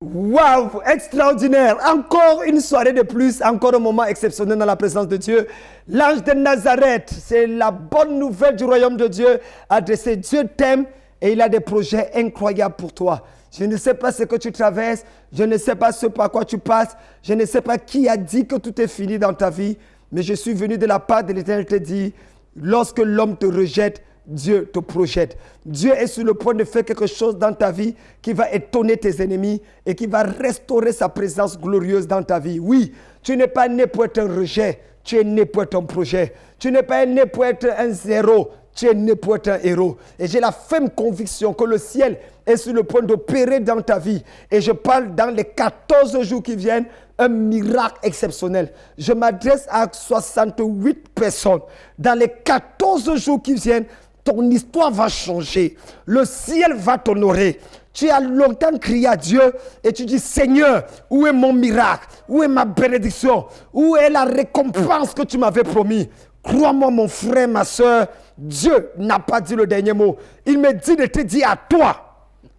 Waouh, extraordinaire. Encore une soirée de plus, encore un moment exceptionnel dans la présence de Dieu. L'ange de Nazareth, c'est la bonne nouvelle du royaume de Dieu adressée. Dieu t'aime et il a des projets incroyables pour toi. Je ne sais pas ce que tu traverses, je ne sais pas ce par quoi tu passes, je ne sais pas qui a dit que tout est fini dans ta vie, mais je suis venu de la part de l'Éternel te dire, lorsque l'homme te rejette, Dieu te projette. Dieu est sur le point de faire quelque chose dans ta vie qui va étonner tes ennemis et qui va restaurer sa présence glorieuse dans ta vie. Oui, tu n'es pas né pour être un rejet, tu es né pour être un projet. Tu n'es pas né pour être un zéro, tu es né pour être un héros. Et j'ai la ferme conviction que le ciel est sur le point d'opérer dans ta vie. Et je parle dans les 14 jours qui viennent, un miracle exceptionnel. Je m'adresse à 68 personnes. Dans les 14 jours qui viennent, ton histoire va changer. Le ciel va t'honorer. Tu as longtemps crié à Dieu et tu dis, Seigneur, où est mon miracle? Où est ma bénédiction? Où est la récompense que tu m'avais promis? Crois-moi, mon frère, ma soeur, Dieu n'a pas dit le dernier mot. Il me dit de te dire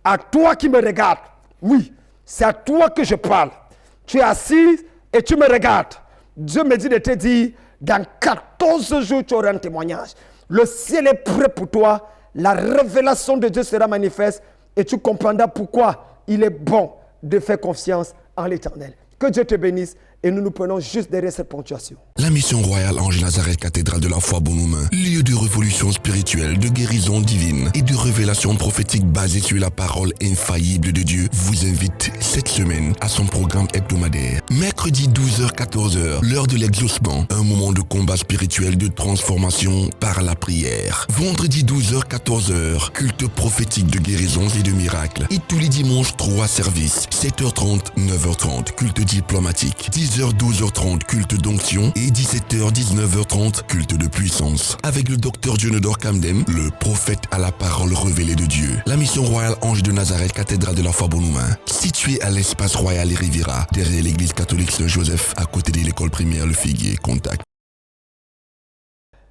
à toi qui me regardes. Oui, c'est à toi que je parle. Tu es assis et tu me regardes. Dieu me dit de te dire, dans 14 jours, tu auras un témoignage. Le ciel est prêt pour toi. La révélation de Dieu sera manifeste et tu comprendras pourquoi il est bon de faire confiance en l'Éternel. Que Dieu te bénisse et nous nous prenons juste derrière cette ponctuation. La mission royale Ange Nazareth Cathédrale de la foi Bonhomme, lieu de révolution spirituelle, de guérison divine et de révélation prophétique basée sur la parole infaillible de Dieu, vous invite cette semaine à son programme hebdomadaire. Mercredi 12h-14h, l'heure de l'exaucement, un moment de combat spirituel de transformation par la prière. Vendredi 12h-14h, culte prophétique de guérisons et de miracles. Et tous les dimanches, 3 services, 7h30, 9h30, culte diplomatique. 10h-12h30, culte d'onction et 17h-19h30, culte de puissance. Avec le docteur Dionodor Kamdem, le prophète à la parole révélée de Dieu. La mission royale Ange de Nazareth, cathédrale de la foi Bonhomme, située à l'espace royal et Riviera, derrière l'église catholique Saint-Joseph, à côté de l'école primaire Le Figuier. Contact.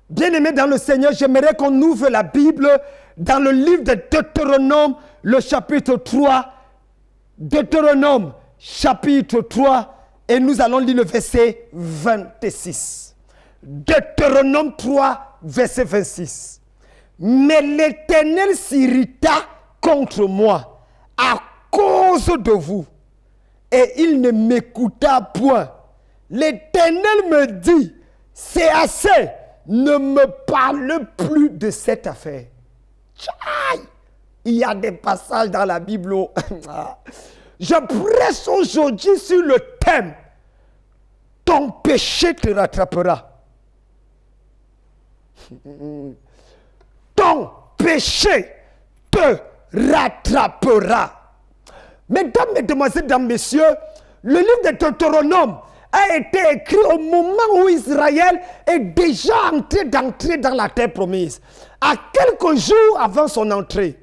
Bien-aimés dans le Seigneur, j'aimerais qu'on ouvre la Bible dans le livre de Deutéronome, le chapitre 3. Deutéronome, chapitre 3. Et nous allons lire le verset 26. Deutéronome 3, verset 26. Mais l'Éternel s'irrita contre moi à cause de vous. Et il ne m'écouta point. L'Éternel me dit, c'est assez, ne me parle plus de cette affaire. Tchaï! Il y a des passages dans la Bible où je prêche aujourd'hui sur le thème « Ton péché te rattrapera ». Ton péché te rattrapera. Mesdames, mesdemoiselles, dames, messieurs, le livre de Deutéronome a été écrit au moment où Israël est déjà d'entrer dans la terre promise. À quelques jours avant son entrée.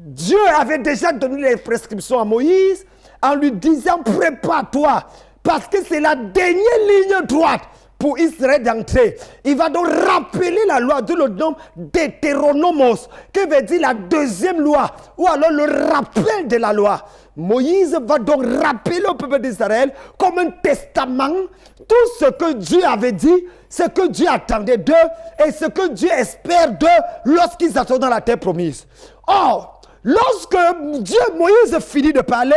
Dieu avait déjà donné les prescriptions à Moïse en lui disant « Prépare-toi, parce que c'est la dernière ligne droite pour Israël d'entrer. » Il va donc rappeler la loi, d'où le nom Deutéronomos, qui veut dire la deuxième loi, ou alors le rappel de la loi. Moïse va donc rappeler au peuple d'Israël comme un testament tout ce que Dieu avait dit, ce que Dieu attendait d'eux et ce que Dieu espère d'eux lorsqu'ils attendent dans la terre promise. Or, lorsque Moïse finit de parler,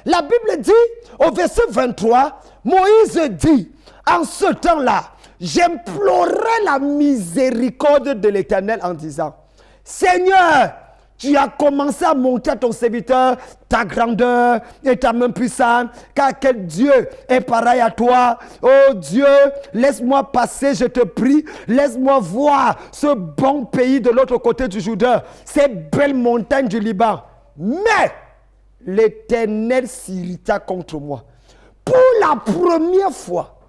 la Bible dit au verset 23, Moïse dit, en ce temps-là, j'implorai la miséricorde de l'Éternel en disant, Seigneur, tu as commencé à montrer à ton serviteur ta grandeur et ta main puissante, car quel Dieu est pareil à toi. Oh Dieu, laisse-moi passer, je te prie. Laisse-moi voir ce bon pays de l'autre côté du Jourdain, ces belles montagnes du Liban. Mais l'Éternel s'irrita contre moi. Pour la première fois,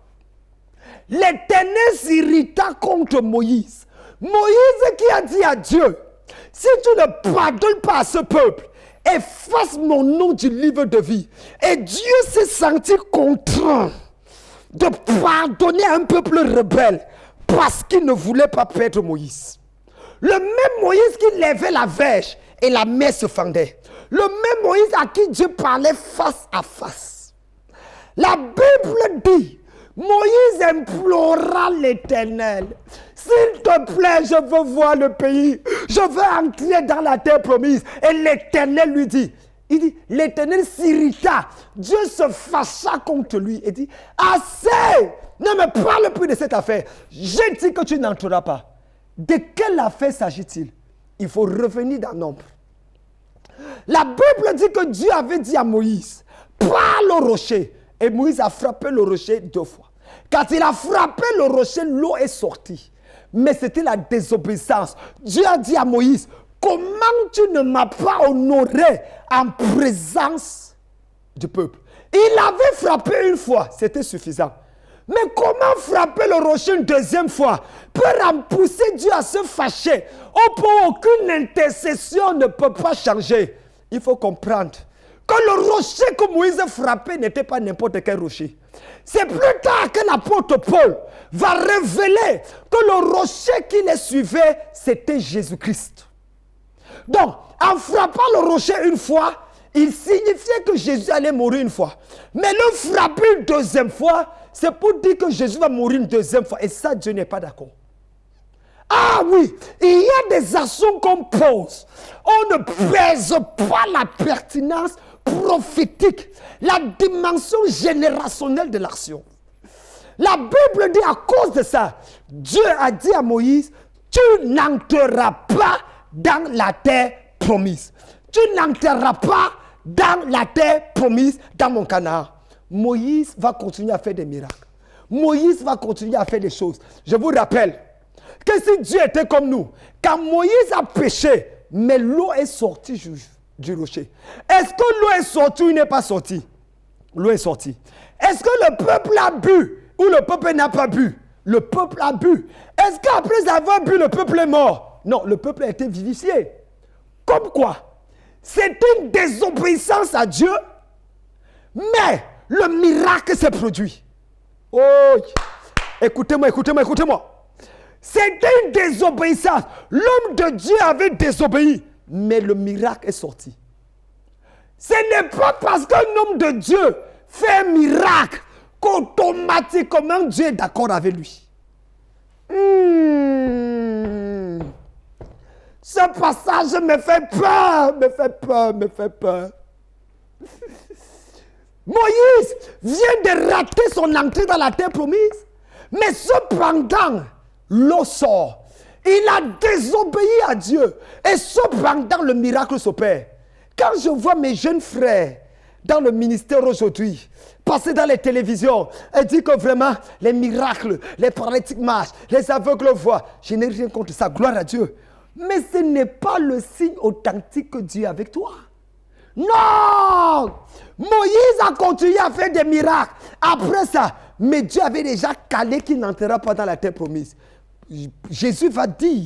l'Éternel s'irrita contre Moïse. Moïse qui a dit à Dieu, si tu ne pardonnes pas à ce peuple, efface mon nom du livre de vie. Et Dieu s'est senti contraint de pardonner à un peuple rebelle parce qu'il ne voulait pas perdre Moïse. Le même Moïse qui levait la verge et la mer se fendait. Le même Moïse à qui Dieu parlait face à face. La Bible dit, Moïse implora l'Éternel. S'il te plaît, je veux voir le pays. Je veux entrer dans la terre promise. Et l'Éternel lui dit, il dit, l'Éternel s'irrita. Dieu se fâcha contre lui et dit, assez, ne me parle plus de cette affaire. J'ai dit que tu n'entreras pas. De quelle affaire s'agit-il? Il faut revenir dans Nombre. La Bible dit que Dieu avait dit à Moïse, parle au rocher. Et Moïse a frappé le rocher 2 fois. Quand il a frappé le rocher, l'eau est sortie. Mais c'était la désobéissance. Dieu a dit à Moïse, comment tu ne m'as pas honoré en présence du peuple? Il avait frappé 1 fois, c'était suffisant. Mais comment frapper le rocher une 2e fois peut pousser Dieu à se fâcher au point où aucune intercession ne peut pas changer? Il faut comprendre que le rocher que Moïse frappait n'était pas n'importe quel rocher. C'est plus tard que l'apôtre Paul va révéler que le rocher qui les suivait, c'était Jésus-Christ. Donc, en frappant le rocher 1 fois, il signifiait que Jésus allait mourir 1 fois. Mais le frapper une 2e fois, c'est pour dire que Jésus va mourir une 2e fois. Et ça, Dieu n'est pas d'accord. Ah oui, il y a des actions qu'on pose. On ne pèse pas la pertinence prophétique, la dimension générationnelle de l'action. La Bible dit à cause de ça, Dieu a dit à Moïse, tu n'entreras pas dans la terre promise. Tu n'entreras pas dans la terre promise dans mon Canaan. Moïse va continuer à faire des miracles. Moïse va continuer à faire des choses. Je vous rappelle que si Dieu était comme nous, quand Moïse a péché, mais l'eau est sortie du rocher. Est-ce que l'eau est sortie ou n'est pas sortie? L'eau est sortie. Est-ce que le peuple a bu ou le peuple n'a pas bu? Le peuple a bu. Est-ce qu'après avoir bu, le peuple est mort? Non, le peuple a été vivifié. Comme quoi? C'est une désobéissance à Dieu, mais le miracle s'est produit. Oh, écoutez-moi, écoutez-moi, écoutez-moi. C'était une désobéissance. L'homme de Dieu avait désobéi, mais le miracle est sorti. Ce n'est pas parce qu'un homme de Dieu fait un miracle qu'automatiquement Dieu est d'accord avec lui. Ce passage me fait peur, me fait peur, me fait peur. Moïse vient de rater son entrée dans la terre promise, mais cependant, l'eau sort. Il a désobéi à Dieu. Et cependant, le miracle s'opère. Quand je vois mes jeunes frères dans le ministère aujourd'hui, passer dans les télévisions et dire que vraiment, les miracles, les paralytiques marchent, les aveugles voient, je n'ai rien contre ça, gloire à Dieu. Mais ce n'est pas le signe authentique que Dieu est avec toi. Non! Moïse a continué à faire des miracles. Après ça, mais Dieu avait déjà calé qu'il n'entrera pas dans la terre promise. Jésus va dire,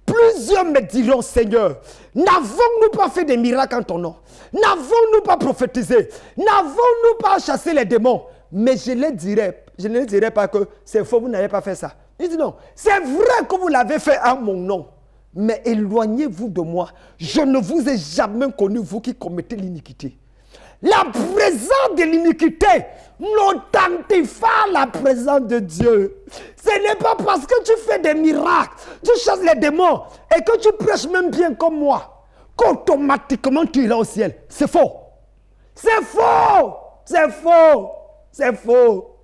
plusieurs me diront, Seigneur, n'avons-nous pas fait des miracles en ton nom? N'avons-nous pas prophétisé? N'avons-nous pas chassé les démons? Mais je ne dirai pas que c'est faux, vous n'avez pas fait ça. Il dit non, c'est vrai que vous l'avez fait en mon nom. Mais éloignez-vous de moi. Je ne vous ai jamais connu, vous qui commettez l'iniquité. La présence de l'iniquité n'authentifie pas la présence de Dieu. Ce n'est pas parce que tu fais des miracles, tu chasses les démons et que tu prêches même bien comme moi, qu'automatiquement tu iras au ciel. C'est faux. C'est faux. C'est faux. C'est faux.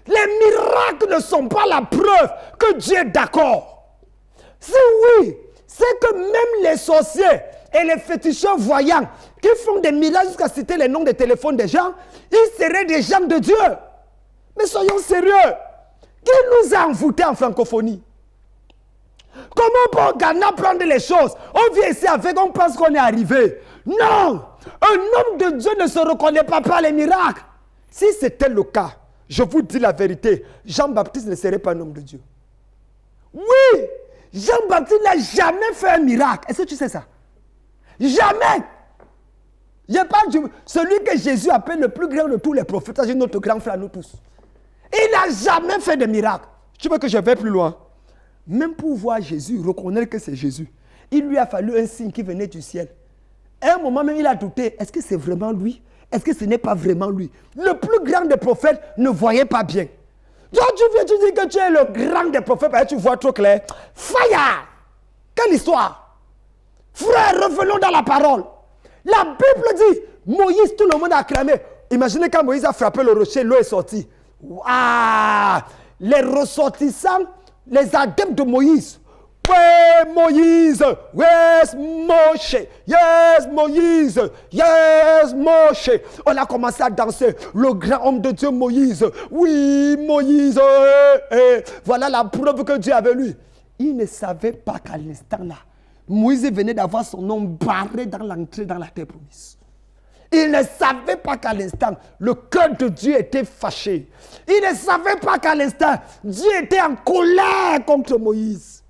Les miracles ne sont pas la preuve que Dieu est d'accord. Si oui, c'est que même les sorciers et les féticheurs voyants qui font des miracles jusqu'à citer les noms des téléphones des gens, ils seraient des gens de Dieu. Mais soyons sérieux. Qui nous a envoûtés en francophonie? Comment pour Ghana prendre les choses? On vient ici avec, on pense qu'on est arrivé. Non! Un homme de Dieu ne se reconnaît pas par les miracles. Si c'était le cas, je vous dis la vérité, Jean-Baptiste ne serait pas un homme de Dieu. Oui! Jean-Baptiste n'a jamais fait un miracle. Est-ce que tu sais ça? Jamais! Je parle de celui que Jésus appelle le plus grand de tous les prophètes, c'est notre grand frère, nous tous. Il n'a jamais fait de miracle. Tu veux que je vais plus loin? Même pour voir Jésus, reconnaître que c'est Jésus, il lui a fallu un signe qui venait du ciel. À un moment même, il a douté. Est-ce que c'est vraiment lui? Est-ce que ce n'est pas vraiment lui? Le plus grand des prophètes ne voyait pas bien. Donc tu viens, tu dis que tu es le grand des prophètes, parce que tu vois trop clair. Fire! Quelle histoire! Frère, revenons dans la parole. La Bible dit, Moïse, tout le monde a acclamé. Imaginez quand Moïse a frappé le rocher, l'eau est sortie. Waouh! Les ressortissants, les adeptes de Moïse. Ouais, Moïse, yes, Moshe, yes, Moïse, yes, Moshe. On a commencé à danser. Le grand homme de Dieu, Moïse. Oui, Moïse. Voilà la preuve que Dieu avait lui. Il ne savait pas qu'à l'instant là, Moïse venait d'avoir son nom barré dans l'entrée dans la terre promise. Il ne savait pas qu'à l'instant, le cœur de Dieu était fâché. Il ne savait pas qu'à l'instant, Dieu était en colère contre Moïse.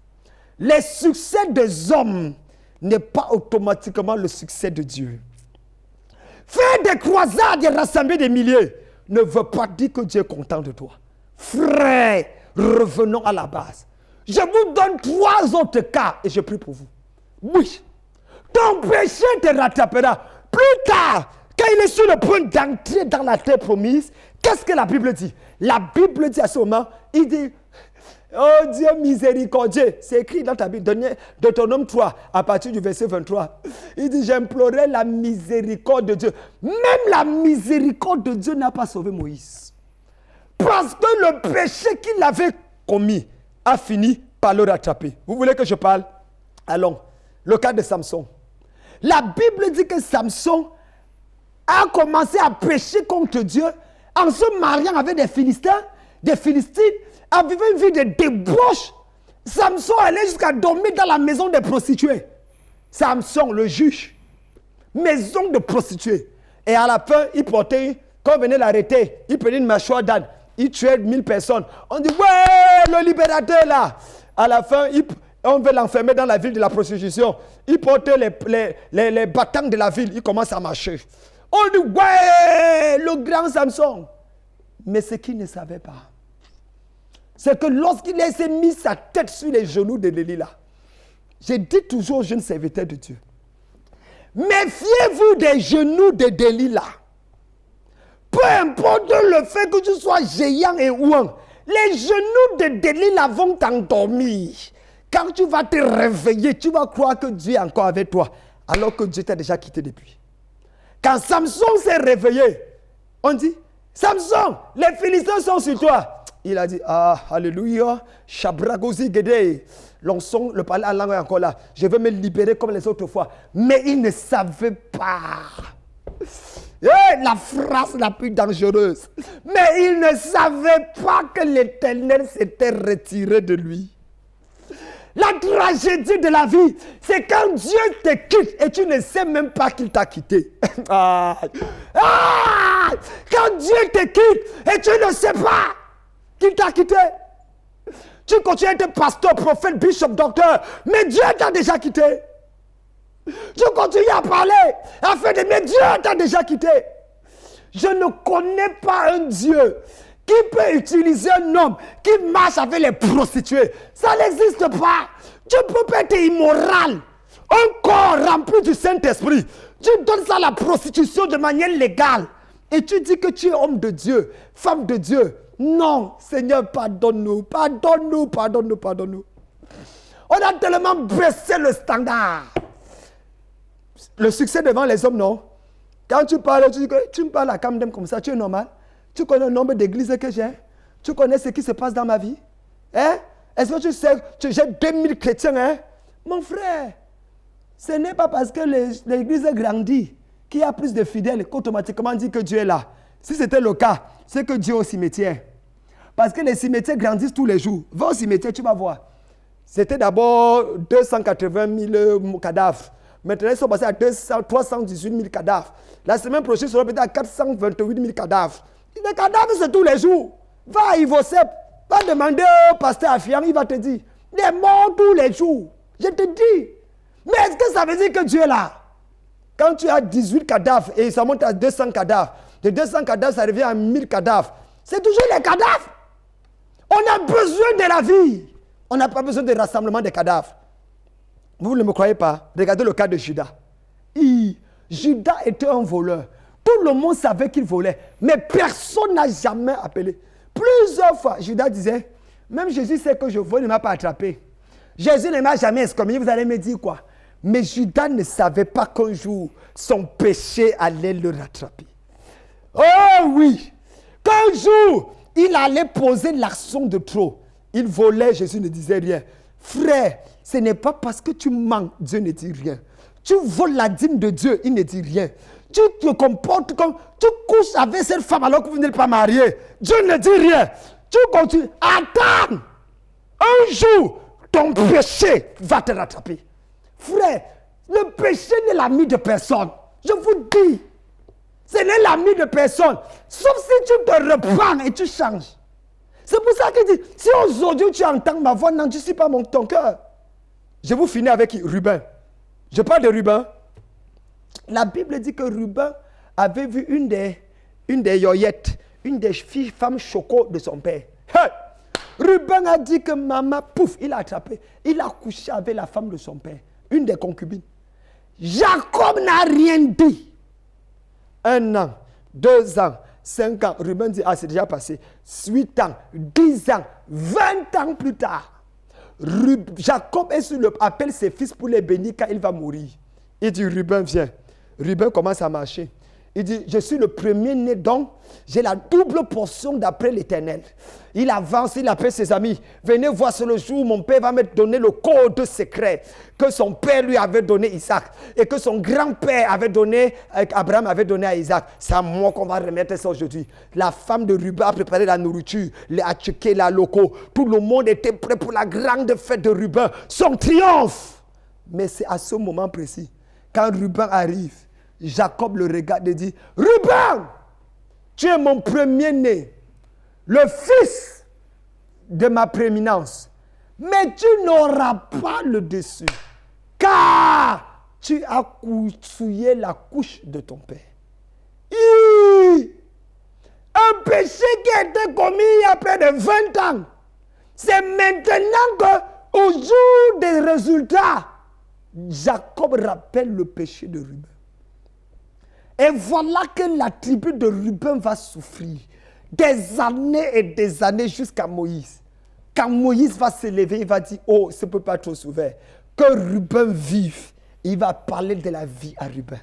Les succès des hommes n'est pas automatiquement le succès de Dieu. Faire des croisades et rassembler des milliers ne veut pas dire que Dieu est content de toi. Frère, revenons à la base. Je vous donne 3 autres cas et je prie pour vous. Oui, ton péché te rattrapera. Plus tard, quand il est sur le point d'entrer dans la terre promise, qu'est-ce que la Bible dit? La Bible dit à ce moment, il dit, oh Dieu miséricordieux, c'est écrit dans ta Bible, Deutéronome 3, à partir du verset 23. Il dit, j'implorais la miséricorde de Dieu. Même la miséricorde de Dieu n'a pas sauvé Moïse. Parce que le péché qu'il avait commis a fini par le rattraper. Vous voulez que je parle? Allons, le cas de Samson. La Bible dit que Samson a commencé à pécher contre Dieu en se mariant avec des Philistins, des Philistines, à vivre une vie de débauche. Samson allait jusqu'à dormir dans la maison des prostituées. Samson, le juge, maison de prostituées. Et à la fin, il portait, quand on venait l'arrêter, il prenait une mâchoire d'âne, il tuait 1000 personnes. On dit, ouais, le libérateur là. À la fin, on veut l'enfermer dans la ville de la prostitution. Il portait les battants de la ville, il commence à marcher. On dit, ouais, le grand Samson. Mais ce qu'il ne savait pas, c'est que lorsqu'il s'est mis sa tête sur les genoux de Delilah, j'ai dit toujours aux jeunes serviteurs de Dieu, méfiez-vous des genoux de Delilah. Peu importe le fait que tu sois géant et ouin, les genoux de Delilah vont t'endormir. Quand tu vas te réveiller, tu vas croire que Dieu est encore avec toi, alors que Dieu t'a déjà quitté depuis. Quand Samson s'est réveillé, on dit, Samson, les Philistins sont sur toi. Il a dit, ah, alléluia, Shabragosi Gede. L'onction, le parler à langue est encore là. Je veux me libérer comme les autres fois. Mais il ne savait pas. La phrase la plus dangereuse. Mais il ne savait pas que l'Éternel s'était retiré de lui. La tragédie de la vie, c'est quand Dieu te quitte et tu ne sais même pas qu'il t'a quitté. Quand Dieu te quitte et tu ne sais pas qu'il t'a quitté. Tu continues à être pasteur, prophète, bishop, docteur, mais Dieu t'a déjà quitté. Tu continues à parler, à faire des mais Dieu t'a déjà quitté. Je ne connais pas un Dieu qui peut utiliser un homme qui marche avec les prostituées. Ça n'existe pas. Tu peux pas être immoral. Un corps rempli du Saint-Esprit. Tu donnes ça à la prostitution de manière légale. Et tu dis que tu es homme de Dieu, femme de Dieu. Non, Seigneur, pardonne-nous, pardonne-nous, pardonne-nous, pardonne-nous. On a tellement baissé le standard. Le succès devant les hommes, non. Quand tu parles, tu dis que tu me parles à Camden comme ça, tu es normal. Tu connais le nombre d'églises que j'ai? Tu connais ce qui se passe dans ma vie? Hein? Est-ce que tu sais que j'ai 2000 chrétiens? Hein? Mon frère, ce n'est pas parce que l'église grandit qu'il y a plus de fidèles qu'automatiquement on dit que Dieu est là. Si c'était le cas, c'est que Dieu est au cimetière. Parce que les cimetières grandissent tous les jours. Va au cimetière, tu vas voir. C'était d'abord 280 000 cadavres. Maintenant, ils sont passés à 318 000 cadavres. La semaine prochaine, ils seront peut-être à 428 000 cadavres. Les cadavres, c'est tous les jours. Va à Ivosep, va demander au pasteur Afiam, il va te dire, il est mort tous les jours. Je te dis. Mais est-ce que ça veut dire que Dieu est là? Quand tu as 18 cadavres et ça monte à 200 cadavres, de 200 cadavres, ça revient à 1000 cadavres. C'est toujours les cadavres. On a besoin de la vie. On n'a pas besoin de rassemblement des cadavres. Vous ne me croyez pas? Regardez le cas de Judas. Judas était un voleur. Tout le monde savait qu'il volait, mais personne n'a jamais appelé. Plusieurs fois, Judas disait, même Jésus sait que je vole, il ne m'a pas attrapé. Jésus ne m'a jamais excommunié, vous allez me dire quoi? Mais Judas ne savait pas qu'un jour, son péché allait le rattraper. Oh oui! Qu'un jour, il allait poser l'action de trop. Il volait, Jésus ne disait rien. Frère, ce n'est pas parce que tu manques, Dieu ne dit rien. Tu voles la dîme de Dieu, il ne dit rien. Tu te comportes comme... Tu couches avec cette femme alors que vous n'êtes pas marié. Dieu ne dit rien. Tu continues. Attends! Un jour, ton péché va te rattraper. Frère, le péché n'est l'ami de personne. Je vous dis. Ce n'est l'ami de personne. Sauf si tu te reprends et tu changes. C'est pour ça qu'il dit, si aujourd'hui tu entends ma voix, n'endurcis pas ton cœur. Je vous finis avec Ruben. Je parle de Ruben. La Bible dit que Ruben avait vu une des yoyettes, une des femmes choco de son père. Hey! Ruben a dit que maman, pouf, il a attrapé. Il a couché avec la femme de son père, une des concubines. Jacob n'a rien dit. 1 an, 2 ans, 5 ans. Ruben dit, ah c'est déjà passé. 8 ans, 10 ans, 20 ans plus tard. Jacob appelle ses fils pour les bénir quand il va mourir. Il dit, Ruben viens. Ruben commence à marcher. Il dit, je suis le premier-né, donc j'ai la double portion d'après l'Éternel. Il avance, il appelle ses amis. Venez voir sur le jour où mon père va me donner le code secret que son père lui avait donné Isaac et que son grand-père avait donné, Abraham avait donné à Isaac. C'est à moi qu'on va remettre ça aujourd'hui. La femme de Ruben a préparé la nourriture, les atchiqués, la loco. Tout le monde était prêt pour la grande fête de Ruben, son triomphe. Mais c'est à ce moment précis, quand Ruben arrive, Jacob le regarde et dit, Ruben, tu es mon premier-né, le fils de ma prééminence, mais tu n'auras pas le dessus, car tu as souillé la couche de ton père. Un péché qui a été commis il y a près de 20 ans. C'est maintenant qu'au jour des résultats, Jacob rappelle le péché de Ruben. Et voilà que la tribu de Ruben va souffrir des années et des années jusqu'à Moïse. Quand Moïse va se lever, il va dire, oh, ce ne peut pas être trop souvent. Que Ruben vive. Il va parler de la vie à Ruben.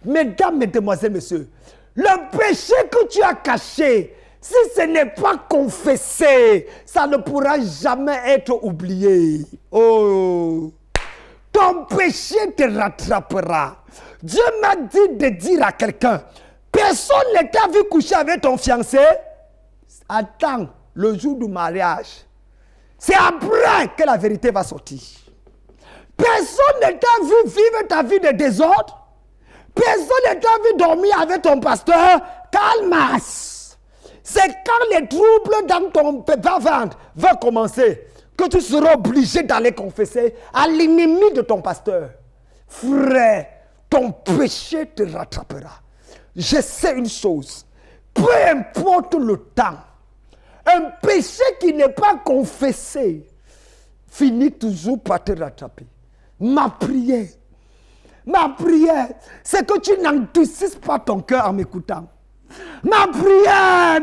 Mesdames, mesdemoiselles, messieurs, le péché que tu as caché, si ce n'est pas confessé, ça ne pourra jamais être oublié. Oh! Ton péché te rattrapera. Dieu m'a dit de dire à quelqu'un, personne ne t'a vu coucher avec ton fiancé. Attends le jour du mariage. C'est après que la vérité va sortir. Personne ne t'a vu vivre ta vie de désordre. Personne ne t'a vu dormir avec ton pasteur. Calmas. C'est quand les troubles dans ton ventre vont commencer que tu seras obligé d'aller confesser à l'ennemi de ton pasteur. Frère, ton péché te rattrapera. Je sais une chose, peu importe le temps, un péché qui n'est pas confessé finit toujours par te rattraper. Ma prière, c'est que tu n'endurcisses pas ton cœur en m'écoutant. Ma prière,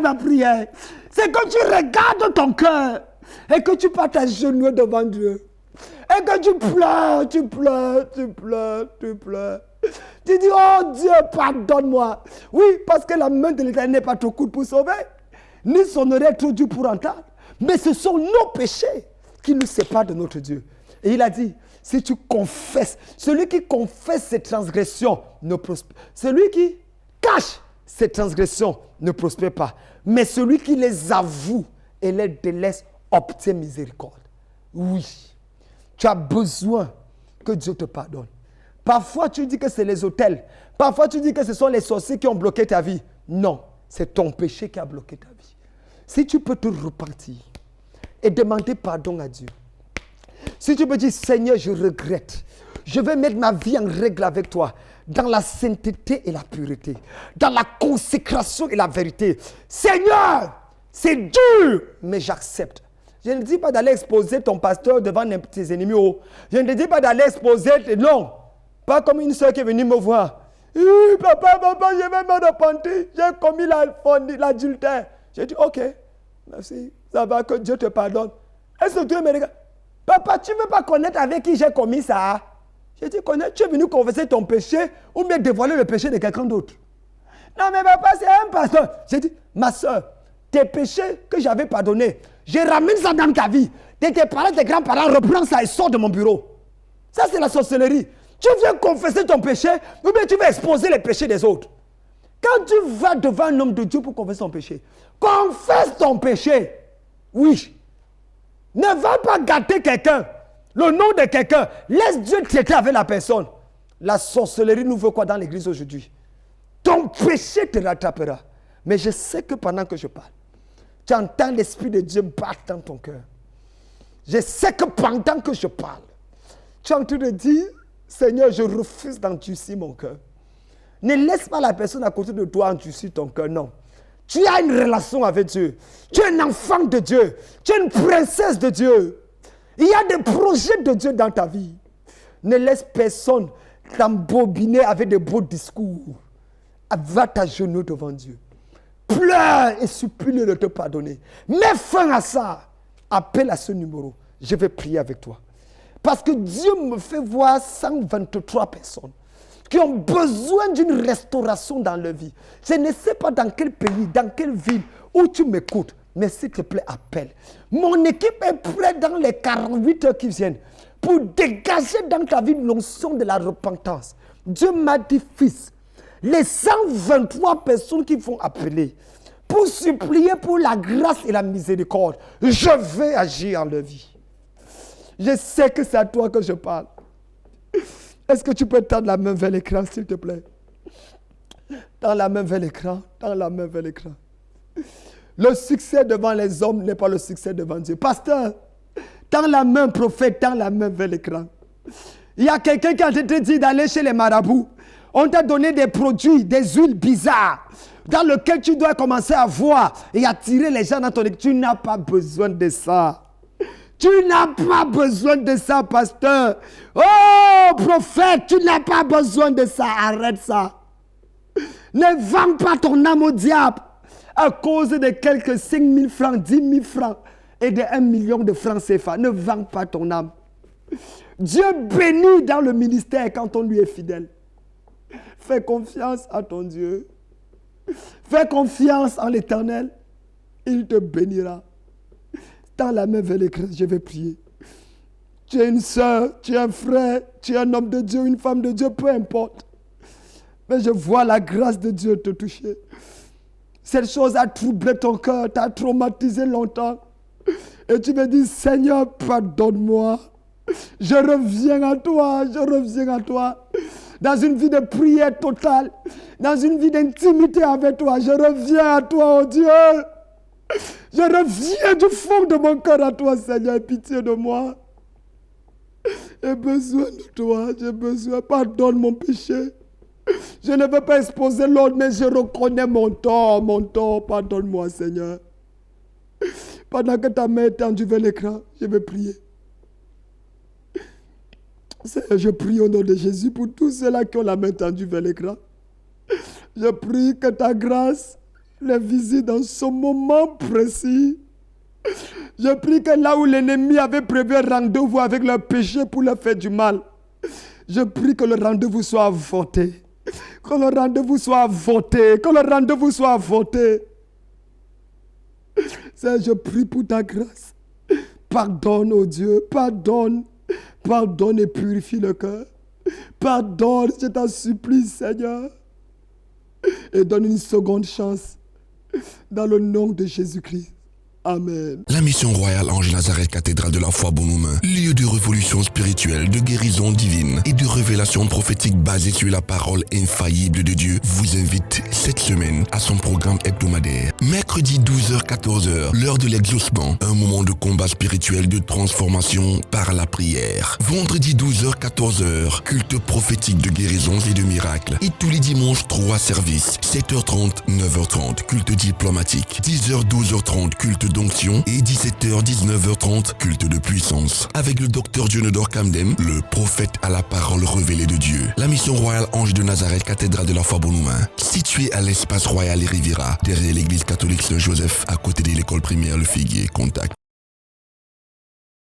c'est que tu regardes ton cœur et que tu passes à genoux devant Dieu. Et que tu pleures. Tu dis, oh Dieu, pardonne-moi. Oui, parce que la main de l'Éternel n'est pas trop courte pour sauver, ni son oreille trop dure pour entendre. Mais ce sont nos péchés qui nous séparent de notre Dieu. Et il a dit, si tu confesses, celui qui confesse ses transgressions ne prospère. Celui qui cache ses transgressions ne prospère pas. Mais celui qui les avoue et les délaisse obtient miséricorde. Oui, tu as besoin que Dieu te pardonne. Parfois, tu dis que c'est les autels. Parfois, tu dis que ce sont les sorciers qui ont bloqué ta vie. Non, c'est ton péché qui a bloqué ta vie. Si tu peux te repentir et demander pardon à Dieu. Si tu peux dire, Seigneur, je regrette. Je vais mettre ma vie en règle avec toi. Dans la sainteté et la pureté. Dans la consécration et la vérité. Seigneur, c'est dur, mais j'accepte. Je ne dis pas d'aller exposer ton pasteur devant tes ennemis. Je ne dis pas d'aller exposer... Non. Pas comme une soeur qui est venue me voir. Papa, je vais me repentir. J'ai commis l'adultère. J'ai dit, ok, merci. Ça va, que Dieu te pardonne. Est-ce que Dieu me regarde? Papa, tu ne veux pas connaître avec qui j'ai commis ça? J'ai dit, tu es venu confesser ton péché ou bien dévoiler le péché de quelqu'un d'autre? Non, mais papa, c'est un pasteur. J'ai dit, ma soeur, tes péchés que j'avais pardonnés, je ramène ça dans ta vie. Tes parents, tes grands-parents, reprends ça et sors de mon bureau. Ça, c'est la sorcellerie. Tu viens confesser ton péché ou bien tu vas exposer les péchés des autres. Quand tu vas devant un homme de Dieu pour confesser ton péché, confesse ton péché. Oui. Ne va pas gâter quelqu'un, le nom de quelqu'un. Laisse Dieu traiter avec la personne. La sorcellerie nous veut quoi dans l'église aujourd'hui? Ton péché te rattrapera. Mais je sais que pendant que je parle, tu entends l'Esprit de Dieu battre dans ton cœur. Je sais que pendant que je parle, tu es en train de dire, Seigneur, je refuse d'endurcir mon cœur. Ne laisse pas la personne à côté de toi endurcir ton cœur, non. Tu as une relation avec Dieu. Tu es un enfant de Dieu. Tu es une princesse de Dieu. Il y a des projets de Dieu dans ta vie. Ne laisse personne t'embobiner avec de beaux discours. Va t'agenouiller devant Dieu. Pleure et supplie de te pardonner. Mets fin à ça. Appelle à ce numéro. Je vais prier avec toi. Parce que Dieu me fait voir 123 personnes qui ont besoin d'une restauration dans leur vie. Je ne sais pas dans quel pays, dans quelle ville où tu m'écoutes, mais s'il te plaît, appelle. Mon équipe est prête dans les 48 heures qui viennent pour dégager dans ta vie l'onction de la repentance. Dieu m'a dit, fils, les 123 personnes qui vont appeler pour supplier pour la grâce et la miséricorde, je vais agir en leur vie. Je sais que c'est à toi que je parle. Est-ce que tu peux tendre la main vers l'écran, s'il te plaît? Tends la main vers l'écran. Tends la main vers l'écran. Le succès devant les hommes n'est pas le succès devant Dieu. Pasteur, tends la main, prophète, tends la main vers l'écran. Il y a quelqu'un qui a te dit d'aller chez les marabouts. On t'a donné des produits, des huiles bizarres, dans lesquelles tu dois commencer à voir et attirer les gens dans ton équipe. Tu n'as pas besoin de ça. Tu n'as pas besoin de ça, pasteur. Oh, prophète, tu n'as pas besoin de ça. Arrête ça. Ne vends pas ton âme au diable à cause de quelques 5 000 francs, 10 000 francs et de 1 million de francs CFA. Ne vends pas ton âme. Dieu bénit dans le ministère quand on lui est fidèle. Fais confiance à ton Dieu. Fais confiance en l'Éternel. Il te bénira. Tends la main vers l'écran, je vais prier. Tu es une soeur, tu es un frère, tu es un homme de Dieu, une femme de Dieu, peu importe. Mais je vois la grâce de Dieu te toucher. Cette chose a troublé ton cœur, t'a traumatisé longtemps. Et tu me dis, Seigneur, pardonne-moi. Je reviens à toi, je reviens à toi. Dans une vie de prière totale, dans une vie d'intimité avec toi, je reviens à toi, oh Dieu. Je reviens du fond de mon cœur à toi, Seigneur, pitié de moi. J'ai besoin de toi, j'ai besoin, pardonne mon péché. Je ne veux pas exposer l'autre, mais je reconnais mon tort, pardonne-moi, Seigneur. Pendant que ta main est tendue vers l'écran, je vais prier. Seigneur, je prie au nom de Jésus pour tous ceux-là qui ont la main tendue vers l'écran. Je prie que ta grâce les visite dans ce moment précis. Je prie que là où l'ennemi avait prévu un rendez-vous avec leur péché pour leur faire du mal, je prie que le rendez-vous soit avorté. Que le rendez-vous soit avorté. Que le rendez-vous soit avorté. Seigneur, je prie pour ta grâce. Pardonne, oh Dieu, pardonne. Pardonne et purifie le cœur. Pardonne, je t'en supplie, Seigneur. Et donne une seconde chance. Dans le nom de Jésus-Christ. Amen. La mission royale Ange Nazareth Cathédrale de la foi Bon-Homme, lieu de révolution spirituelle, de guérison divine et de révélation prophétique basée sur la parole infaillible de Dieu, vous invite cette semaine à son programme hebdomadaire. Mercredi 12h-14h, l'heure de l'exaucement, un moment de combat spirituel de transformation par la prière. Vendredi 12h-14h, culte prophétique de guérisons et de miracles. Et tous les dimanches, 3 services, 7h30, 9h30, culte diplomatique, 10h, 12h30, culte d'onction et 17h, 19h30, culte de puissance. Avec avec le docteur Dionodore Kamdem, le prophète à la parole révélée de Dieu. La mission royale Ange de Nazareth, cathédrale de la foi bon humain, située à l'espace royal et Riviera, derrière l'église catholique Saint-Joseph, à côté de l'école primaire Le Figuier. Contact